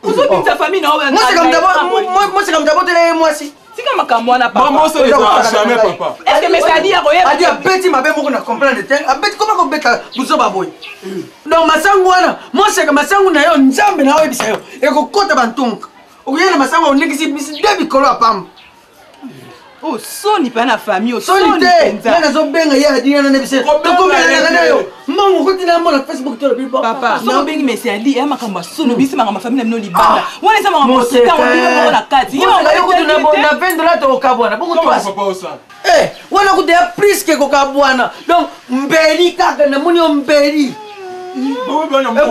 Buso pinta famille na Moi c'est comme d'abord télé moi si. C'est comme makambo na papa. Maman ça les a jamais papa. Est-ce que mais ça dit a dit petit mabe moko na comprendre de terre. Abeti comment ko beta buso baboy. Donc masangu wana, moi c'est que masangu na yo nzambe na yo bisa yo. E ko kota bantunga. Okuyena masangu onekisi bisi debi kolo apam. Oh, soni pa na famille, oh, soni te. Na zo benga ya dina na nebise. To ko benga na yo. Mango ko tina mo na Facebook to bibo. Papa, so bengi mesi ali ya makamba solo bisi makamba famille na libanda. Wana sa makamba sita ko bibo na kati. Yima yo ko tuna bo na $20 to kabwana. Bongo to. Papa osa. Eh, wana ko de plus que ko kabwana. Donc mbeli kaka na muni mbeli. Et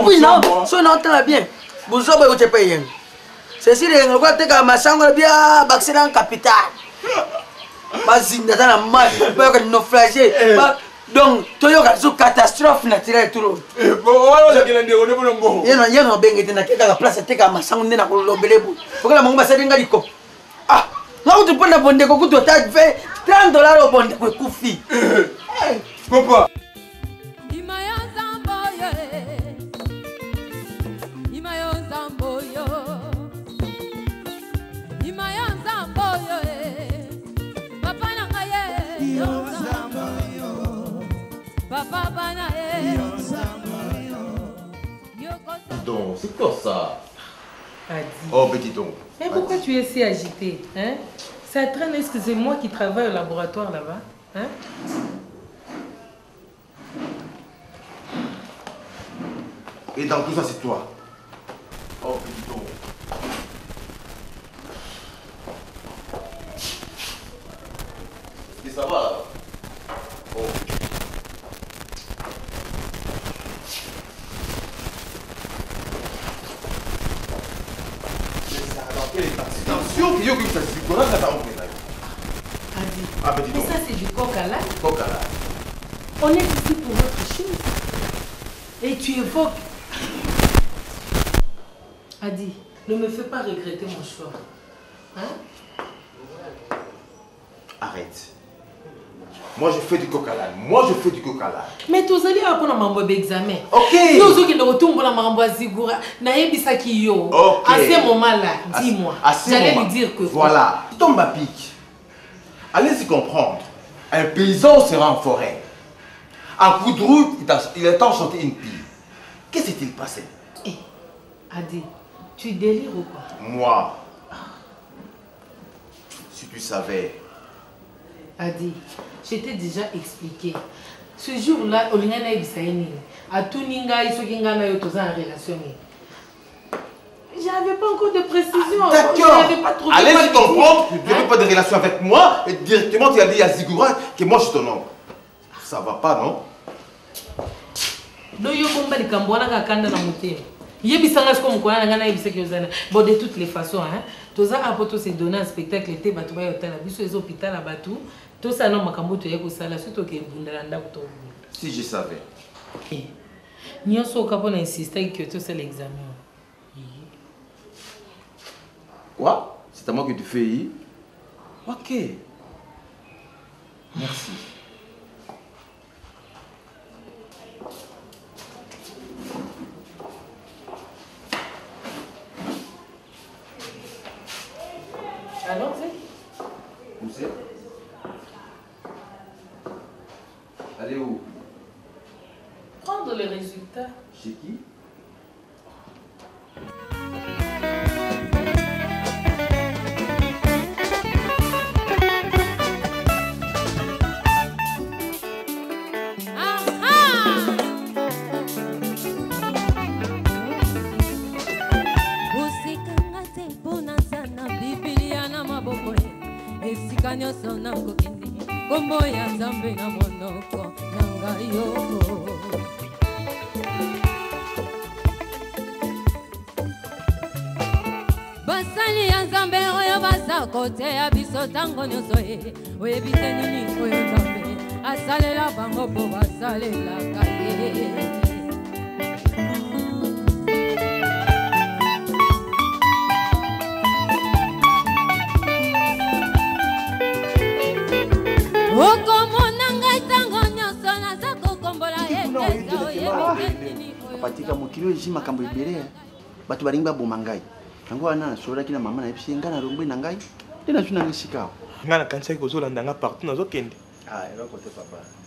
puis non, so na entend bien. Buzo ba yo te payer. C'est si les ngwa te ka masango bien baxelan capital. Bazinda dans la mal, pas que naufragé. Donc, tu as une catastrophe naturelle tout le monde. Il y a un bengue qui a place à ma sang na ko lobele bu. Pourquoi la mongba salinga liko? Ah, là où tu prends la bonne de coco, tu as fait $30 au bon de koufi. Papa. Donc, c'est quoi ça? Adi. Oh, petit don. Mais pourquoi tu es si agité, hein? Ça traîne, est-ce que c'est moi qui travaille au laboratoire là-bas, hein? Et dans tout ça, c'est toi. Oh, petit don. Et ça va là? Oh. Attention, que yo ça se connaît ça on fait là. Ah petit don. Mais ça c'est du coq à l'âne. Coq à l'âne. On est ici pour autre chose. Et tu évoques. Adi, ne me fais pas regretter mon choix. Hein? Arrête. Moi je fais du coq à l'âne. Moi je fais du coq à l'âne. Mais tu allais apprendre à m'envoyer examen. Ok. Nous autres qui nous retournons à m'envoyer Zigura. Naïbisa qui yo. Ok. À ce moment-là, dis-moi. J'allais lui dire que. Voilà. Tombe à pic. Allez-y comprendre. Un paysan sera en forêt. Un coup de route, il est enchanté une pile. Qu'est-ce qui s'est passé? Eh, Adi, tu délires ou pas? Moi, si tu savais. Adi, je t'ai déjà expliqué. Ce jour-là, Olingana Ibisaini, à tout Ninga, Isokinga, en relation. J'avais pas encore de précision. D'accord. Allez-y comprendre, tu n'avais pas de relation avec moi et directement tu as dit à Zigourat que moi je suis ton oncle. Ça va pas, non? Donc, bon, de toutes les façons, hein, tous à apporter ces données un spectacle, était battu à l'hôpital, hôpital à Batou, tout ça, non, ma cambo, tu es pour ça, la suite, ok, si je savais. nyonso okapo na insister que tu sais l'examen. Quoi? C'est à moi que tu fais I? Ok. Merci. Alors, Où c'est? Allez où? Prendre les résultats. Chez qui? esika nyonso nakokende kombo ya nzambe na monoko na ngai yo basali ya nzambe oyo baza koteya biso ntango nyonso ye oyebi te nini oyo nzambe asalela bango mpo basalelaka ye. patika mokilo ezi makambo ebele bato balingi baboma ngai yango wana nasololaki na mama na yebi ngai na longwe na ngai nde nazwi nanga esika awa ngai nakanisaki kozolanda nga partout nazokende.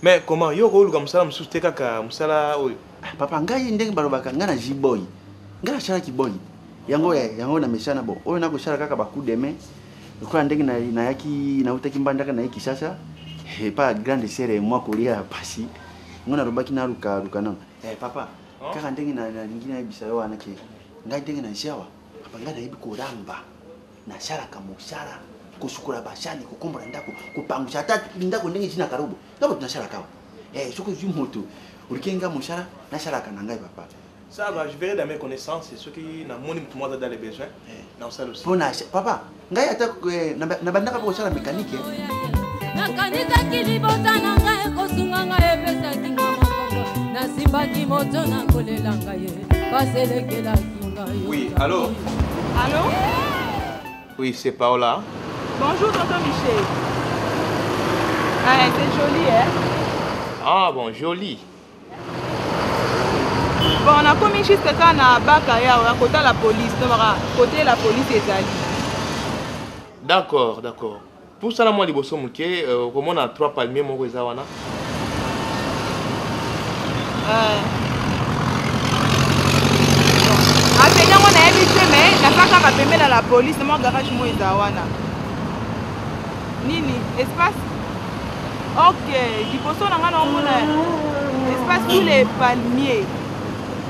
Mais comment yo koluka mosala mosusu te kaka mosala oyo? Papa ngai ndenge balobaka ngai na jiboy ngai nasalaki boy yango na mesana bo oyo nakosala kaka bacoup de main lokola ndenge nayaki nautaki mbandaka naye Kisasa epa grande sere mwa kolia pasi ngo nalobaki naluka nano papa kaka ndenge nalingi nayebisa yo wana ke ngai ndenge naziawa papa ngai nayebi koramba nasalaka mosala kosukola basani kokombola ndako kopangwisa ata ndako ndenge tina karobo ndako tunasalaka awa soki ozwi moto olikenga mosala nasalaka na ngai papa. Ça va, je verrai dans mes connaissances et ceux qui n'ont pas dans les besoins. Dans ça aussi. Papa, ngai ata na bandaka ko sala mécanique. Nakanizaki libota na ngai kosunga ngai epesaki nga mokongo nasimbaki moto na kolela ngai baselekelaki ngai. Oui, allô? Allô? Oui, c'est Paola. Bonjour, tonton Michel. Ah, c'est joli, hein? Ah bon, joli. Bon, on a commis juste quand on a bakaya, on a côté la police, côté la police ezali. D'accord. Pour ça, moi, les bossons, comment on a 3 palmiers, mon rézawana? Enseignant, on a évité, mais la fac a payé dans la police, mon garage, mon rézawana. Nini, espace? Ok, les bossons, on a espace tous les palmiers.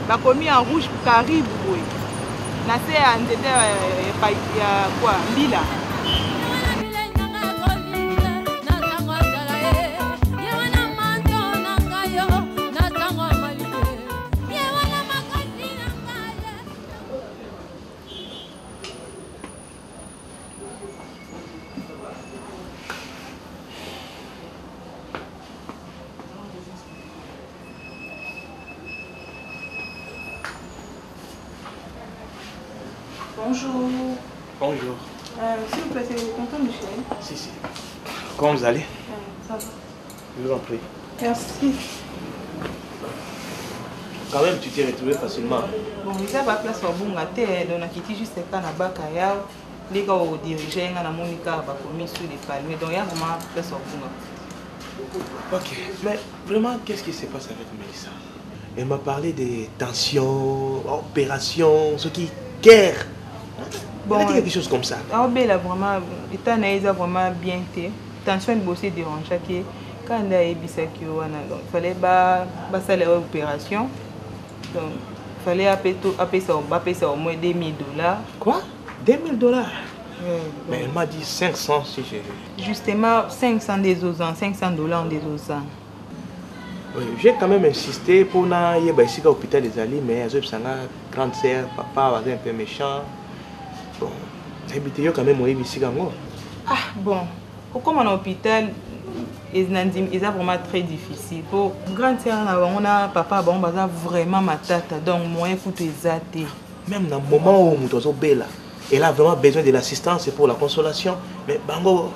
Bakomi en rouge Caribou. Nase ya nzete ya quoi? Mbila. Bonjour. S'il vous plaît, c'est tonton Michel. Si. Comment vous allez? Ça va. Je vous en prie. Merci. Quand même, tu t'es retrouvé facilement. Bon, il y a pas place pour bonga terre, donc on a quitté juste quand na bakaya, les gars au dirigeant na monika ba commis sur les palmiers, donc il y a vraiment place pour bonga. Ok, mais vraiment, qu'est-ce qui se passe avec Mélissa? Elle m'a parlé des tensions, opérations, ce qui guerre. Bon, il y a quelque chose comme ça. Ah, ben là vraiment, état naïsa vraiment bien té. Tension de bosser dérangeait que quand on a ebisaki wana, donc il fallait ba salaire opération. Donc il fallait appeler ça au moins $2000. Quoi? $2000? Mais elle m'a dit 500 si j'ai... Justement 500 des osans, $500 des osans. Oui, j'ai quand même insisté pour aller à l'hôpital des Alliés, mais j'ai une grande sœur, papa was un peu méchant. Bon, j'ai quand même ici. Ah bon, comme on est à l'hôpital, ils sont vraiment très difficile. Pour grand sœur, on a papa, on a vraiment ma tata, donc moyen foutu exacté. Même dans le moment où Moutozo Bella, elle a vraiment besoin de l'assistance pour la consolation. Mais Bango.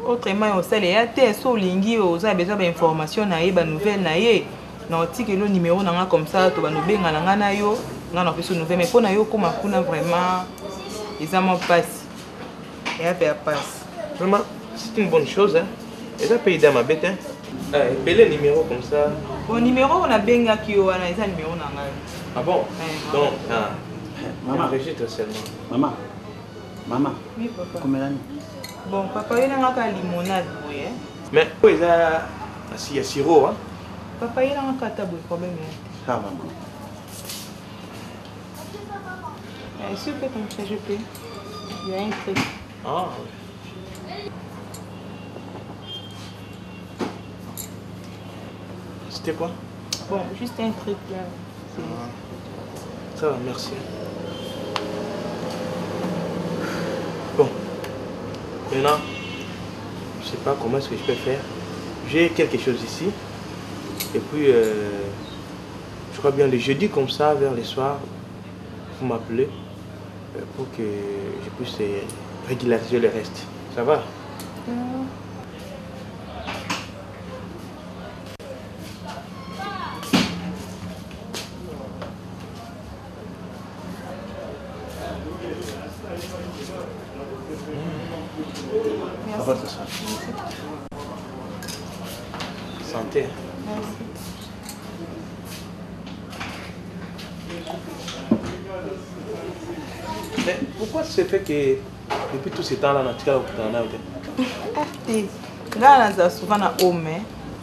Autrement, on sait les athées, so lingi, on a besoin d'informations, de nouvelles, non, si que le numéro n'a comme ça, tu vas nous bien à yo, non, on fait nouvelle, mais pour nous, comme on a vraiment, ils ont passe. Et après, passe. Vraiment, c'est une bonne chose, hein. Et ça paye dans ma bête, hein. Bel numéro comme ça. Bon numéro, on a bien qui on a un numéro n'a. Ah bon? Donc, maman, enregistre seulement. Maman, maman. Oui, papa. Combien d'années? Bon, papa, il a un limonade, oui. Mais il y a sirop, hein. Papa, il a un catabouille, problème. Ça, maman. S'il vous plaît, comme ça, je peux. Il y a un truc. Ah. C'était quoi? Bon, juste un truc là. Ça va, merci. Bon. Maintenant, je ne sais pas comment est-ce que je peux faire. J'ai quelque chose ici. Et puis, je crois bien le jeudi comme ça, vers le soir, vous m'appelez pour que je puisse régulariser le reste. Ça va? Santé. Mais pourquoi c'est fait que depuis tout ce temps-là, tu as là, souvent à homme.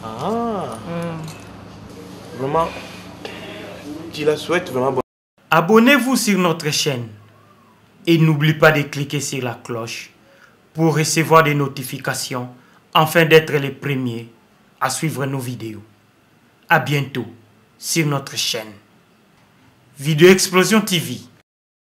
Ah. Vraiment, je la souhaite vraiment. Abonnez-vous sur notre chaîne et n'oubliez pas de cliquer sur la cloche pour recevoir des notifications afin d'être les premiers à suivre nos vidéos. À bientôt sur notre chaîne. Vidéo Explosion TV.